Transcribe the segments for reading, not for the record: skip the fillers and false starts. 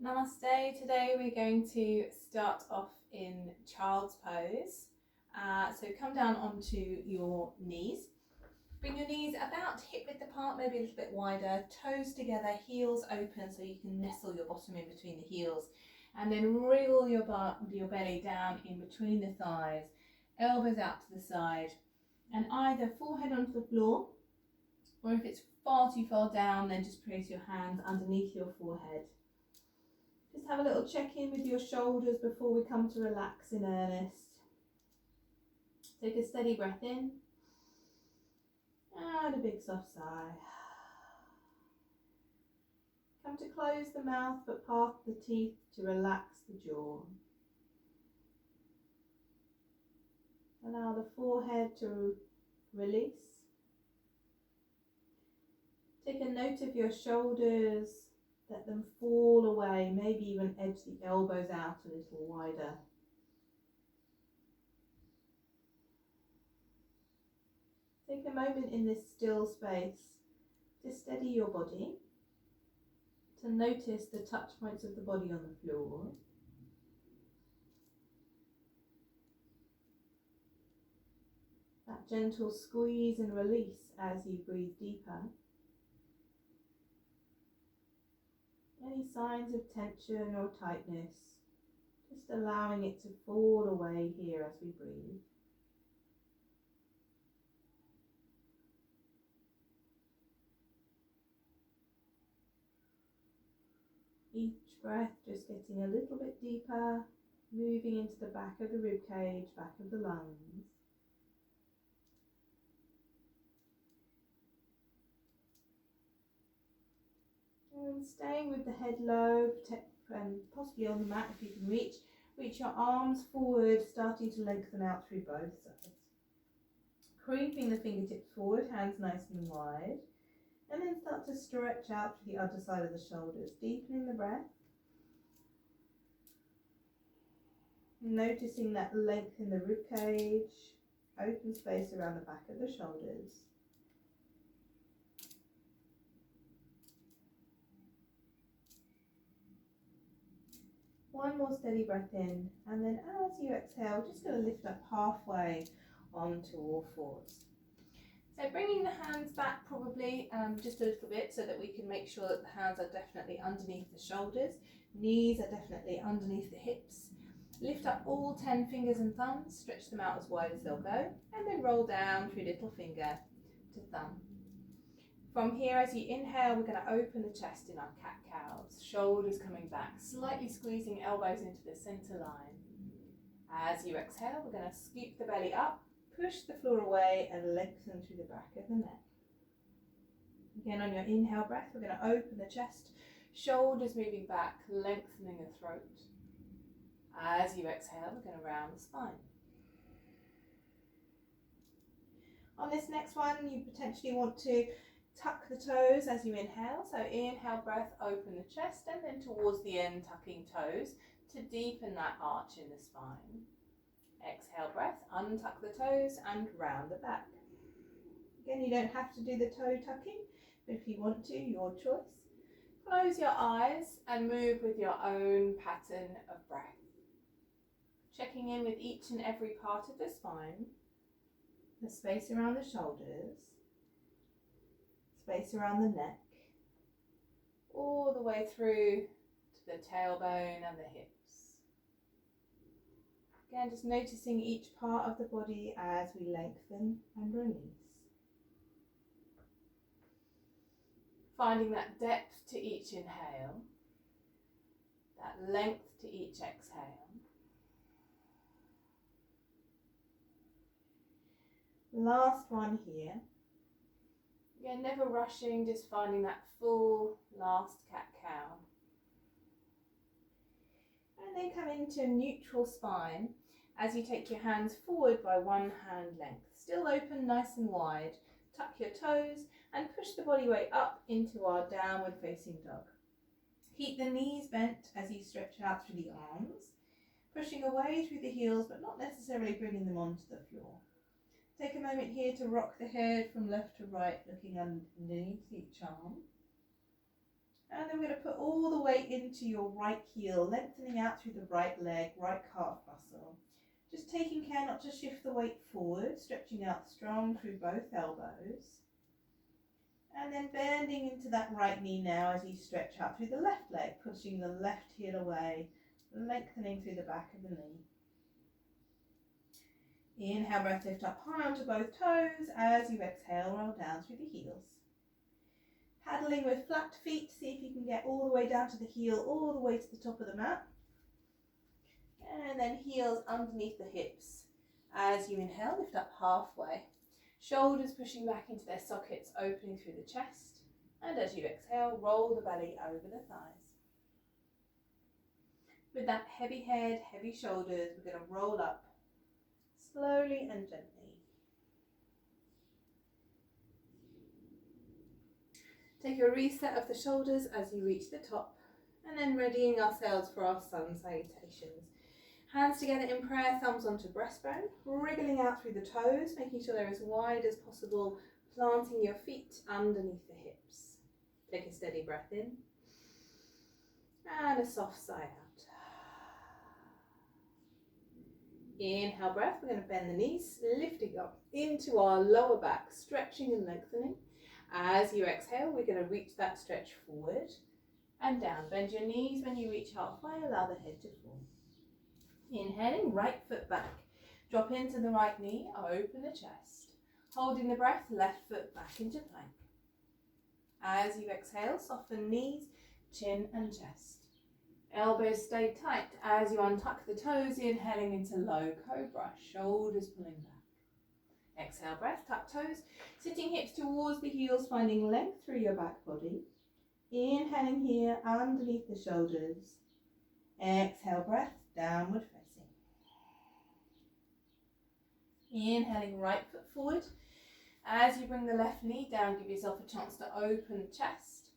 Namaste. Today we're going to start off in child's pose. So come down onto your knees. Bring your knees about hip width apart, maybe a little bit wider, toes together, heels open so you can nestle your bottom in between the heels. And then wriggle your belly down in between the thighs, elbows out to the side, and either forehead onto the floor, or if it's far too far down, then just place your hands underneath your forehead. Just have a little check-in with your shoulders before we come to relax in earnest. Take a steady breath in and a big soft sigh. Come to close the mouth but part the teeth to relax the jaw. Allow the forehead to release. Take a note of your shoulders. Let them fall away, maybe even edge the elbows out a little wider. Take a moment in this still space to steady your body, to notice the touch points of the body on the floor. That gentle squeeze and release as you breathe deeper. Any signs of tension or tightness, just allowing it to fall away here as we breathe. Each breath just getting a little bit deeper, moving into the back of the rib cage, back of the lungs. And staying with the head low, possibly on the mat if you can reach your arms forward, starting to lengthen out through both sides. Creeping the fingertips forward, hands nice and wide, and then start to stretch out to the other side of the shoulders, deepening the breath. Noticing that length in the rib cage, open space around the back of the shoulders. One more steady breath in, and then as you exhale, just going to lift up halfway onto all fours. So bringing the hands back probably just a little bit so that we can make sure that the hands are definitely underneath the shoulders, knees are definitely underneath the hips. Lift up all 10 fingers and thumbs, stretch them out as wide as they'll go, and then roll down through little finger to thumb. From here, as you inhale, we're going to open the chest in our cat-cows, shoulders coming back, slightly squeezing elbows into the center line. As you exhale, we're going to scoop the belly up, push the floor away and lengthen through the back of the neck. Again, on your inhale breath, we're going to open the chest, shoulders moving back, lengthening the throat. As you exhale, we're going to round the spine. On this next one, you potentially want to tuck the toes as you inhale. So inhale breath, open the chest, and then towards the end, tucking toes to deepen that arch in the spine. Exhale breath, untuck the toes and round the back. Again, you don't have to do the toe tucking, but if you want to, your choice. Close your eyes and move with your own pattern of breath. Checking in with each and every part of the spine, the space around the shoulders, space around the neck, all the way through to the tailbone and the hips. Again, just noticing each part of the body as we lengthen and release. Finding that depth to each inhale, that length to each exhale. Last one here. Again, never rushing, just finding that full last cat-cow. And then come into neutral spine as you take your hands forward by one hand length. Still open nice and wide. Tuck your toes and push the body weight up into our downward facing dog. Keep the knees bent as you stretch out through the arms, pushing away through the heels but not necessarily bringing them onto the floor. Take a moment here to rock the head from left to right, looking underneath each arm. And then we're going to put all the weight into your right heel, lengthening out through the right leg, right calf muscle. Just taking care not to shift the weight forward, stretching out strong through both elbows. And then bending into that right knee now as you stretch out through the left leg, pushing the left heel away, lengthening through the back of the knee. Inhale, breath, lift up high onto both toes. As you exhale, roll down through the heels. Paddling with flat feet, see if you can get all the way down to the heel, all the way to the top of the mat. And then heels underneath the hips. As you inhale, lift up halfway. Shoulders pushing back into their sockets, opening through the chest. And as you exhale, roll the belly over the thighs. With that heavy head, heavy shoulders, we're going to roll up slowly and gently. Take a reset of the shoulders as you reach the top, and then readying ourselves for our sun salutations. Hands together in prayer, thumbs onto breastbone, wriggling out through the toes, making sure they're as wide as possible, planting your feet underneath the hips. Take a steady breath in, and a soft sigh out. Inhale breath, we're going to bend the knees, lifting up into our lower back, stretching and lengthening. As you exhale, we're going to reach that stretch forward and down. Bend your knees when you reach halfway, allow the head to fall. Inhaling, right foot back. Drop into the right knee, open the chest. Holding the breath, left foot back into plank. As you exhale, soften knees, chin and chest. Elbows stay tight as you untuck the toes, inhaling into low cobra, shoulders pulling back. Exhale breath, tuck toes, sitting hips towards the heels, finding length through your back body. Inhaling here, underneath the shoulders. Exhale breath, downward facing. Inhaling, right foot forward. As you bring the left knee down, give yourself a chance to open the chest.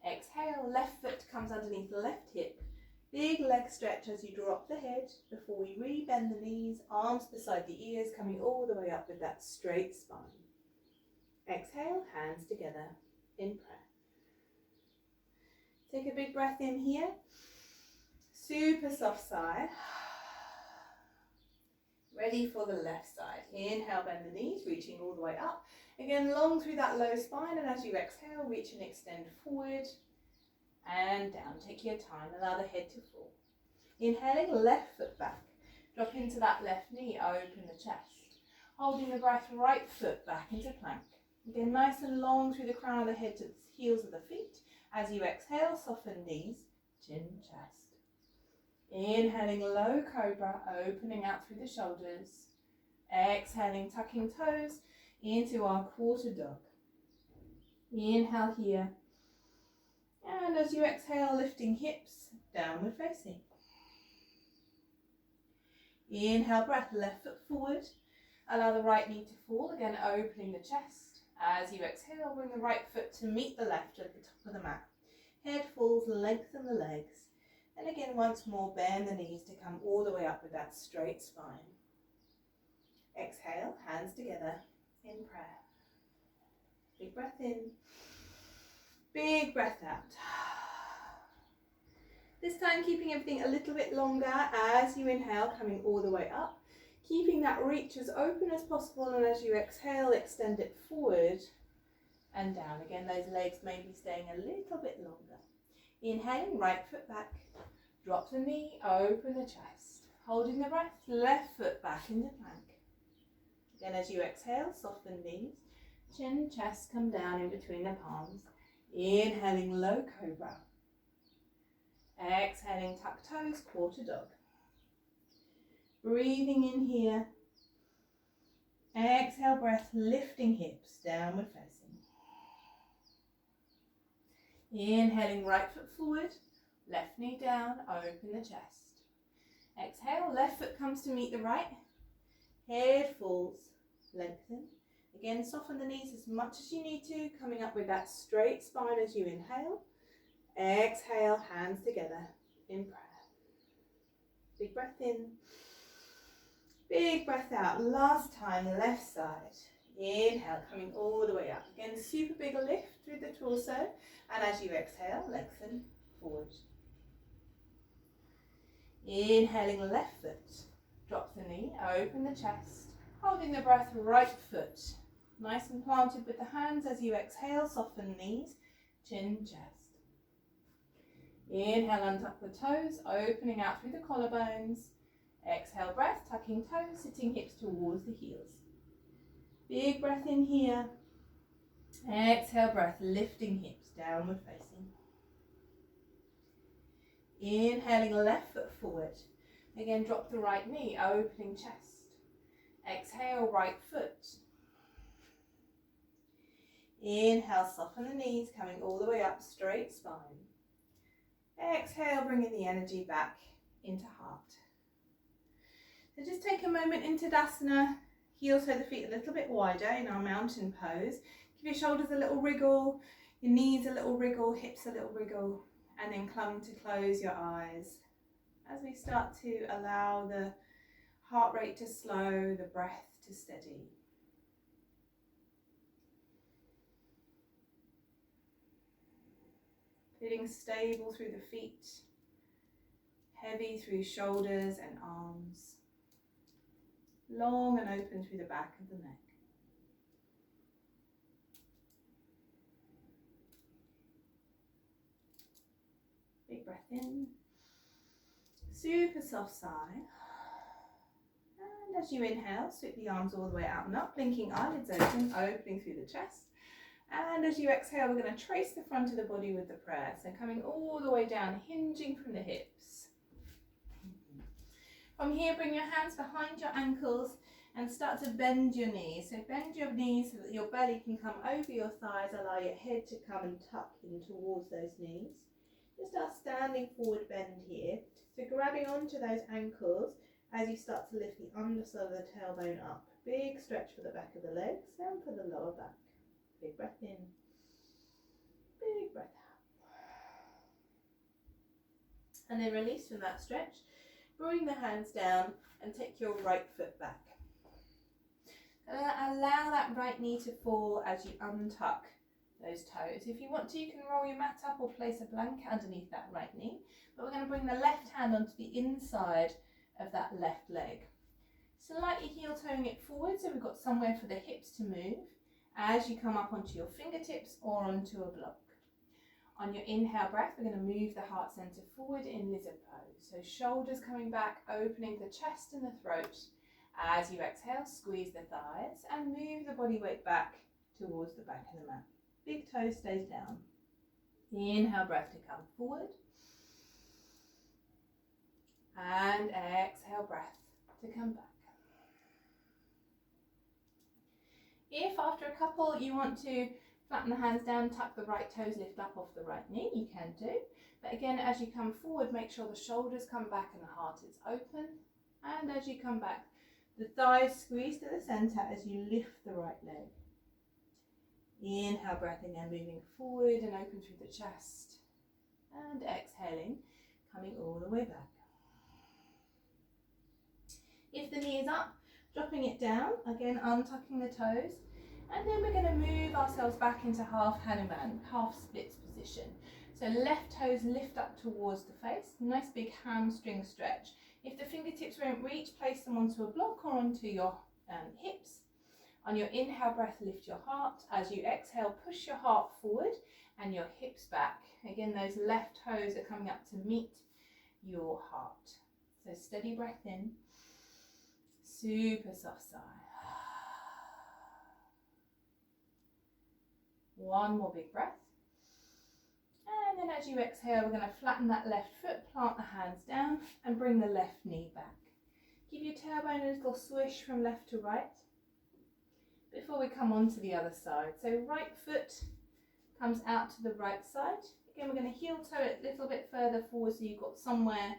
Exhale, left foot comes underneath the left hip. Big leg stretch as you drop the head before we re-bend the knees, arms beside the ears, coming all the way up with that straight spine. Exhale, hands together in prayer. Take a big breath in here. Super soft sigh. Ready for the left side. Inhale, bend the knees, reaching all the way up. Again, long through that low spine, and as you exhale, reach and extend forward and down. Take your time, allow the head to fall. Inhaling, left foot back. Drop into that left knee, open the chest. Holding the breath, right foot back into plank. Again, nice and long through the crown of the head to the heels of the feet. As you exhale, soften knees, chin, chest. Inhaling, low cobra, opening out through the shoulders. Exhaling, tucking toes into our quarter dog. Inhale here. And as you exhale, lifting hips, downward facing. Inhale, breath, left foot forward. Allow the right knee to fall, again opening the chest. As you exhale, bring the right foot to meet the left at the top of the mat. Head falls, lengthen the legs. And again, once more, bend the knees to come all the way up with that straight spine. Exhale, hands together in prayer. Big breath in. Big breath out. This time keeping everything a little bit longer as you inhale, coming all the way up. Keeping that reach as open as possible, and as you exhale, extend it forward and down. Again, those legs may be staying a little bit longer. Inhaling, right foot back. Drop the knee, open the chest. Holding the breath, left foot back into plank. Again, as you exhale, soften knees. Chin, chest come down in between the palms. Inhaling, low cobra. Exhaling, tuck toes, quarter dog. Breathing in here. Exhale, breath, lifting hips, downward facing. Inhaling, right foot forward, left knee down, open the chest. Exhale, left foot comes to meet the right. Head falls, lengthen. Again, soften the knees as much as you need to, coming up with that straight spine as you inhale. Exhale, hands together in prayer. Big breath in. Big breath out. Last time, left side. Inhale, coming all the way up. Again, super big lift through the torso. And as you exhale, lengthen forward. Inhaling left foot. Drop the knee, open the chest. Holding the breath, right foot. Nice and planted with the hands. As you exhale, soften knees, chin, chest. Inhale, untuck the toes, opening out through the collarbones. Exhale, breath, tucking toes, sitting hips towards the heels. Big breath in here. Exhale, breath, lifting hips, downward facing. Inhaling left foot forward. Again, drop the right knee, opening chest. Exhale, right foot. Inhale, soften the knees, coming all the way up, straight spine. Exhale, bringing the energy back into heart. So just take a moment in Tadasana. Heel toe the feet a little bit wider in our mountain pose. Give your shoulders a little wriggle, your knees a little wriggle, hips a little wriggle, and then come to close your eyes as we start to allow the heart rate to slow, the breath to steady. Feeling stable through the feet, heavy through shoulders and arms, long and open through the back of the neck. Big breath in, super soft sigh. And as you inhale, sweep the arms all the way out and up, blinking eyelids open, opening through the chest. And as you exhale, we're going to trace the front of the body with the press and coming all the way down, hinging from the hips. From here, bring your hands behind your ankles and start to bend your knees. So bend your knees so that your belly can come over your thighs, allow your head to come and tuck in towards those knees. Just start standing forward bend here. So grabbing onto those ankles as you start to lift the underside of the tailbone up. Big stretch for the back of the legs and for the lower back. Big breath in, big breath out. And then release from that stretch. Bring the hands down and take your right foot back. Allow that right knee to fall as you untuck those toes. If you want to, you can roll your mat up or place a blanket underneath that right knee. But we're going to bring the left hand onto the inside of that left leg. Slightly heel toeing it forward so we've got somewhere for the hips to move as you come up onto your fingertips or onto a block. On your inhale breath, we're going to move the heart center forward in lizard pose. So shoulders coming back, opening the chest and the throat. As you exhale, squeeze the thighs and move the body weight back towards the back of the mat. Big toe stays down. Inhale breath to come forward. And exhale breath to come back. If after a couple you want to flatten the hands down, tuck the right toes, lift up off the right knee, you can do. But again, as you come forward, make sure the shoulders come back and the heart is open. And as you come back, the thighs squeeze to the center as you lift the right leg. Inhale, breath in, moving forward and open through the chest. And exhaling, coming all the way back. If the knee is up, dropping it down, again untucking the toes, and then we're going to move ourselves back into half Hanuman, half splits position. So left toes lift up towards the face, nice big hamstring stretch. If the fingertips won't reach, place them onto a block or onto your hips. On your inhale breath, lift your heart. As you exhale, push your heart forward and your hips back. Again, those left toes are coming up to meet your heart. So steady breath in. Super soft sigh. One more big breath. And then as you exhale, we're going to flatten that left foot, plant the hands down and bring the left knee back. Give your tailbone a little swish from left to right before we come on to the other side. So right foot comes out to the right side. Again, we're going to heel toe it a little bit further forward so you've got somewhere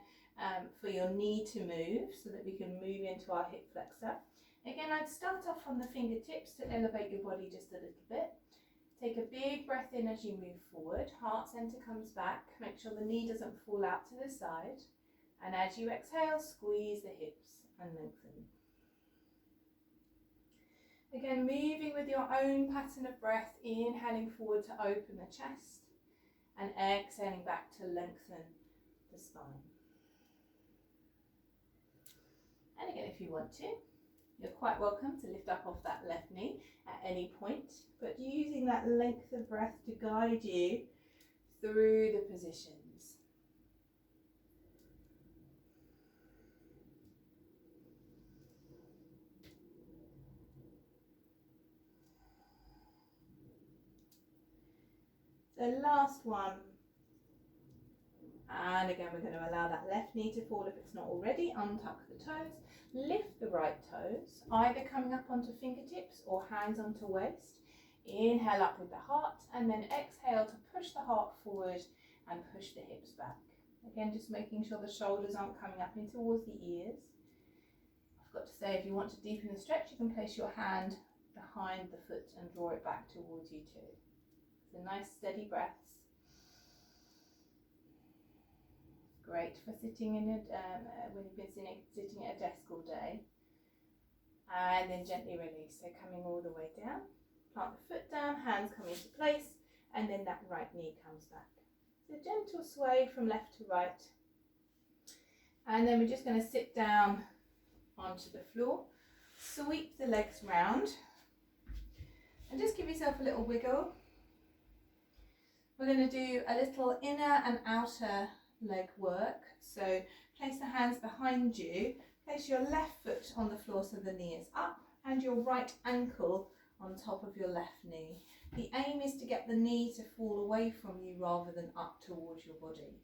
for your knee to move so that we can move into our hip flexor. Again, I'd start off on the fingertips to elevate your body just a little bit. Take a big breath in as you move forward. Heart center comes back. Make sure the knee doesn't fall out to the side. And as you exhale, squeeze the hips and lengthen. Again, moving with your own pattern of breath, inhaling forward to open the chest and exhaling back to lengthen the spine. And again, if you want to, you're quite welcome to lift up off that left knee at any point, but using that length of breath to guide you through the positions. So last one. And again, we're going to allow that left knee to fall if it's not already. Untuck the toes, lift the right toes, either coming up onto fingertips or hands onto waist. Inhale up with the heart, and then exhale to push the heart forward and push the hips back. Again, just making sure the shoulders aren't coming up in towards the ears. I've got to say, if you want to deepen the stretch, you can place your hand behind the foot and draw it back towards you too. So nice steady breaths. Great for sitting in when you've been sitting at a desk all day. And then gently release, so coming all the way down. Plant the foot down, hands come into place, and then that right knee comes back. So gentle sway from left to right. And then we're just going to sit down onto the floor, sweep the legs round, and just give yourself a little wiggle. We're going to do a little inner and outer leg work. So place the hands behind you, place your left foot on the floor so the knee is up, and your right ankle on top of your left knee. The aim is to get the knee to fall away from you rather than up towards your body.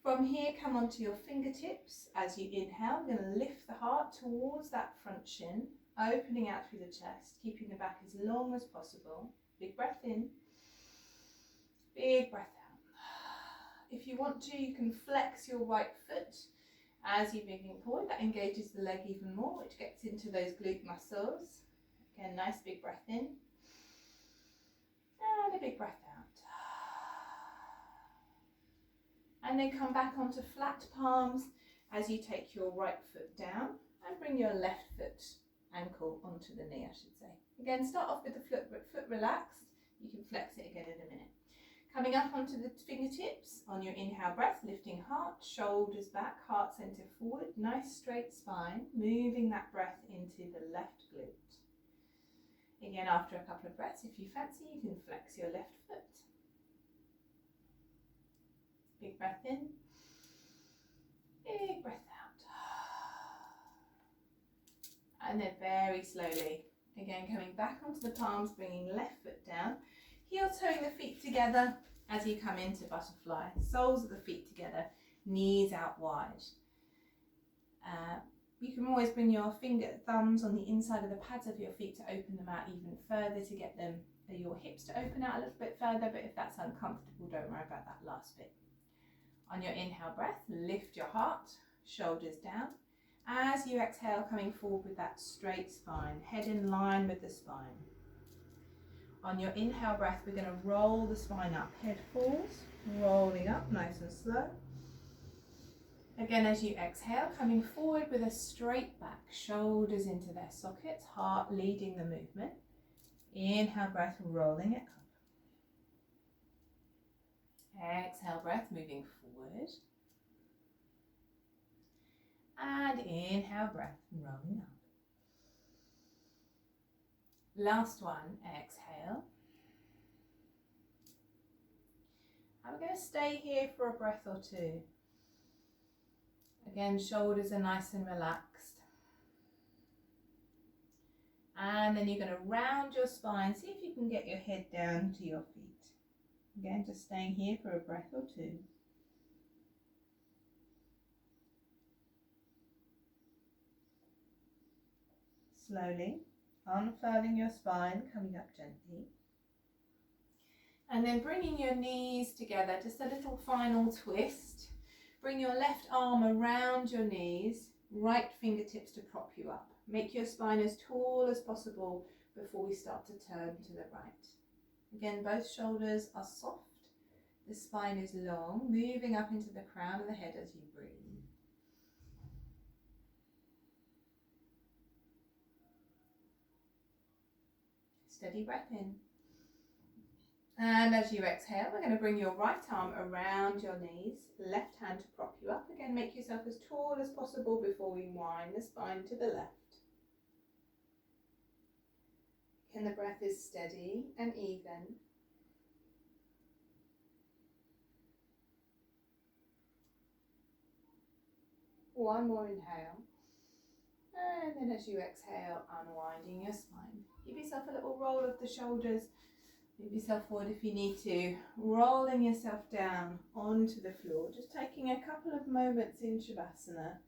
From here, come onto your fingertips as you inhale. We're going to lift the heart towards that front shin, opening out through the chest, keeping the back as long as possible. Big breath in, big breath out. If you want to, you can flex your right foot as you're moving forward. That engages the leg even more, which gets into those glute muscles. Again, nice big breath in and a big breath out. And then come back onto flat palms as you take your right foot down and bring your left foot ankle onto the knee, I should say. Again, start off with the foot relaxed. You can flex it again in a minute. Coming up onto the fingertips on your inhale breath, lifting heart, shoulders back, heart center forward, nice straight spine, moving that breath into the left glute. Again, after a couple of breaths, if you fancy, you can flex your left foot. Big breath in, big breath out. And then very slowly, again coming back onto the palms, bringing left foot down, heel toeing the feet together as you come into butterfly, soles of the feet together, knees out wide. You can always bring your thumbs on the inside of the pads of your feet to open them out even further, to get your hips to open out a little bit further, but if that's uncomfortable, don't worry about that last bit. On your inhale breath, lift your heart, shoulders down. As you exhale, coming forward with that straight spine, head in line with the spine. On your inhale breath, we're going to roll the spine up, head falls, rolling up nice and slow. Again, as you exhale, coming forward with a straight back, shoulders into their sockets, heart leading the movement. Inhale breath, rolling it up. Exhale breath, moving forward. And inhale breath, rolling up. Last one, exhale. And we're going to stay here for a breath or two. Again, shoulders are nice and relaxed. And then you're going to round your spine. See if you can get your head down to your feet. Again, just staying here for a breath or two. Slowly unfurling your spine, coming up gently. And then bringing your knees together, just a little final twist. Bring your left arm around your knees, right fingertips to prop you up. Make your spine as tall as possible before we start to turn to the right. Again, both shoulders are soft. The spine is long, moving up into the crown of the head as you breathe. Steady breath in. And as you exhale, we're going to bring your right arm around your knees, left hand to prop you up. Again, make yourself as tall as possible before we wind the spine to the left. And the breath is steady and even. One more inhale. And then as you exhale, unwinding your spine. Give yourself a little roll of the shoulders. Move yourself forward if you need to. Rolling yourself down onto the floor. Just taking a couple of moments in Shavasana.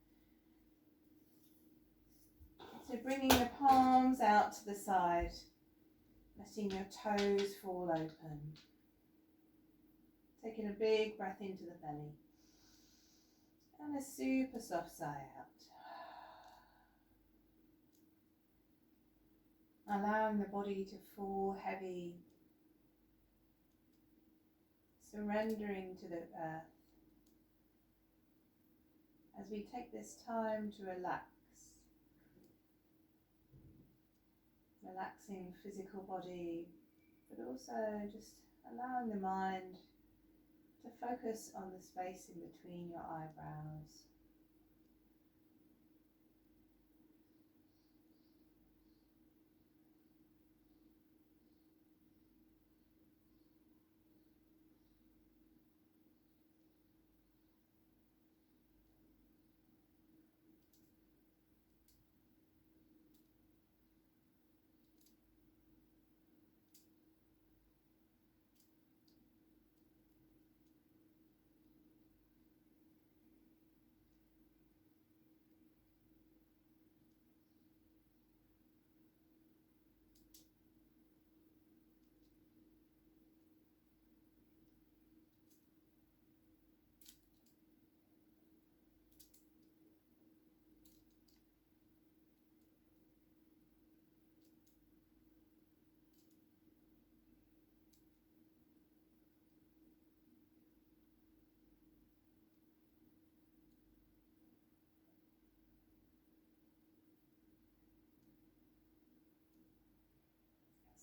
So bringing your palms out to the side. Letting your toes fall open. Taking a big breath into the belly. And a super soft sigh out. Allowing the body to fall heavy. Surrendering to the earth. As we take this time to relax. Relaxing physical body, but also just allowing the mind to focus on the space in between your eyebrows.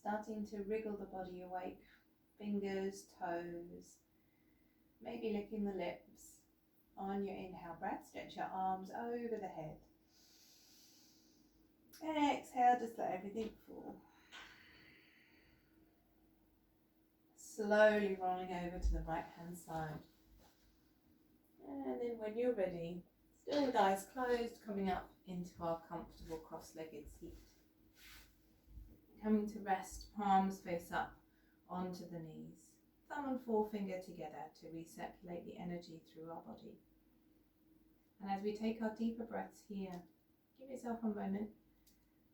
Starting to wriggle the body awake, fingers, toes, maybe licking the lips. On your inhale breath, stretch your arms over the head. Exhale, just let everything fall. Slowly rolling over to the right hand side. And then when you're ready, still with eyes closed, coming up into our comfortable cross-legged seat. Coming to rest, palms face up onto the knees. Thumb and forefinger together to recirculate the energy through our body. And as we take our deeper breaths here, give yourself a moment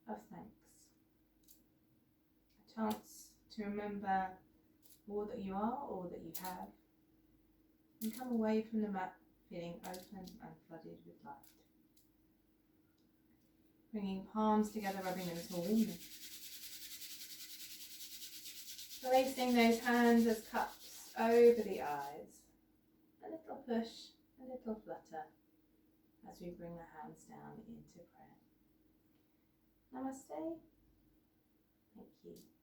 of thanks. A chance to remember all that you are, all that you have. And come away from the mat feeling open and flooded with light. Bringing palms together, rubbing them to warmness. Placing those hands as cups over the eyes. A little push, a little flutter as we bring the hands down into prayer. Namaste. Thank you.